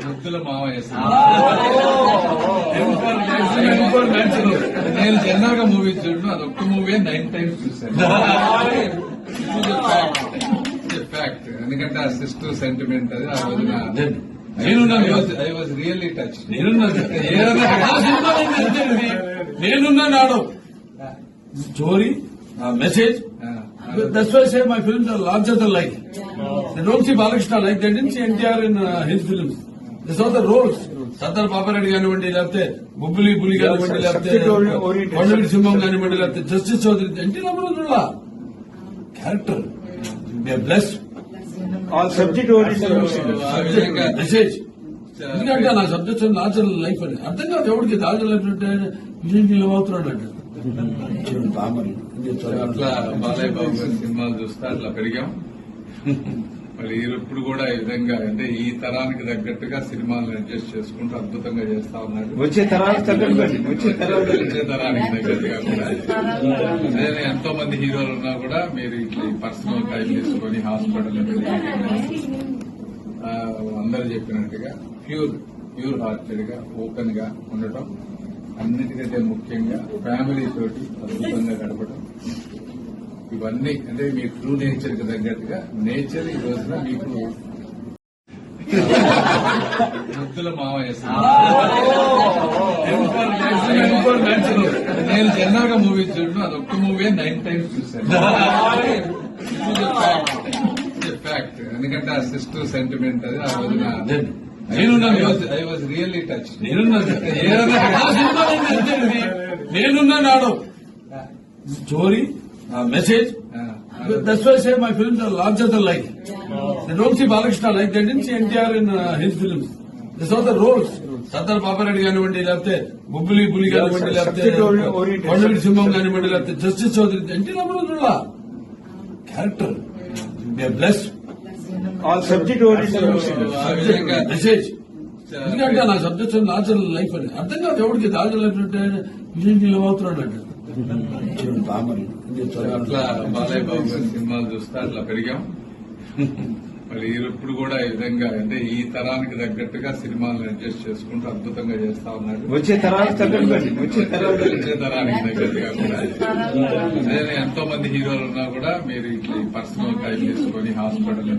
ముద్దుల మావయ్య నేను జనరల్ గా మూవీ చూడను, అది ఒక్క మూవీ 9 times చూశాను. ఫ్యాక్ట్, ఎందుకంటే ఆ సిస్టర్ సెంటిమెంట్ అది ఆ రోజున ఐ వాజ్ రియల్లీ టచ్. నేనున్నా నాడు story message. That's why I say my films are larger than life. They don't see Balakrishna like they didn't see NTR in his films. They saw the roles. Sardar Papareddy కానివ్వండి, లేకపోతే బుబ్బులి పులి కానివ్వండి, లేకపోతే కొండవీటి సింహం కానివ్వండి, లేకపోతే justice Chowdary, NT Rama Rao character blessed. All subject oriented message. ఎందుకంటే నా subject larger life అని అర్థం కాదు ఎవరికి. లార్జర్ లైఫ్ అంటే విజయ్ అవుతున్నాడు అంటే అట్లా బాలయ్య బాబు గారి సినిమాలు చూస్తే అట్లా పెరిగాం. మరి ఇప్పుడు కూడా ఈ విధంగా అంటే ఈ తరానికి తగ్గట్టుగా సినిమాలను అడ్జస్ట్ చేసుకుంటూ అద్భుతంగా చేస్తా ఉన్నాడు. వచ్చే తరానికి తగ్గట్టుగా కూడా అదే ఎంతో మంది హీరోలు ఉన్నా కూడా మీరు ఇట్లా పర్సనల్ టైం తీసుకొని హాస్పిటల్ అందరూ చెప్పినట్టుగా ప్యూర్ హార్టెడ్ గా ఓపెన్ గా ఉండటం, అన్నిటికంటే ముఖ్యంగా ఫ్యామిలీ తోటి అద్భుతంగా గడపడం, ఇవన్నీ అంటే మీ ట్రూ నేచర్ కి తగ్గట్టుగా నేచర్ ఈ రోజున మీకు ముద్దుల మావయ్య. నేను జనరల్ గా మూవీ చూడను, అది ఒక్క మూవీ 9 times చూశాను. ఫ్యాక్ట్, ఎందుకంటే ఆ సిస్టర్ సెంటిమెంట్ అది ఆ రోజున ఐ వాజ్ రియల్లీ టచ్. నేనున్నా నాడు story message. That's why I say my films are larger than life. They don't see Balakrishna like they didn't see NTR in his films. They saw the roles. Sardar Papareddy కానివ్వండి, లేకపోతే బుబ్బులి పులి కానివ్వండి, లేకపోతే కొండవీటి సింహం కానివ్వండి, లేకపోతే justice Chowdary, NT Rama Rao character blessed. All subject oriented message. ఎందుకంటే నా subject larger life అని అర్థం కాదు ఎవరికి. లార్జర్ లైఫ్ అంటే విజయ్ అవుతున్నాడు అంటే అట్లా బాలయ్య బాబు గారి సినిమాలు చూస్తే అట్లా పెరిగాం. మరి ఇప్పుడు కూడా ఈ విధంగా అంటే ఈ తరానికి తగ్గట్టుగా సినిమాలను అడ్జస్ట్ చేసుకుంటూ అద్భుతంగా చేస్తా ఉన్నాడు. వచ్చే తరానికి తగ్గట్టుగా కూడా అదే ఎంతో మంది హీరోలు ఉన్నా కూడా మీరు ఇట్లా పర్సనల్ టైం తీసుకొని హాస్పిటల్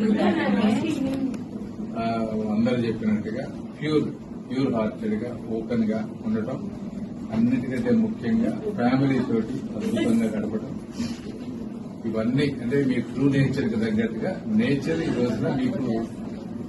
అందరూ చెప్పినట్టుగా ప్యూర్ హార్టెడ్ గా ఓపెన్ గా ఉండటం, అన్నిటికంటే ముఖ్యంగా ఫ్యామిలీ తోటి అద్భుతంగా గడపడం, ఇవన్నీ అంటే మీ ట్రూ నేచర్ కి తగ్గట్టుగా నేచర్ ఈ రోజున మీకు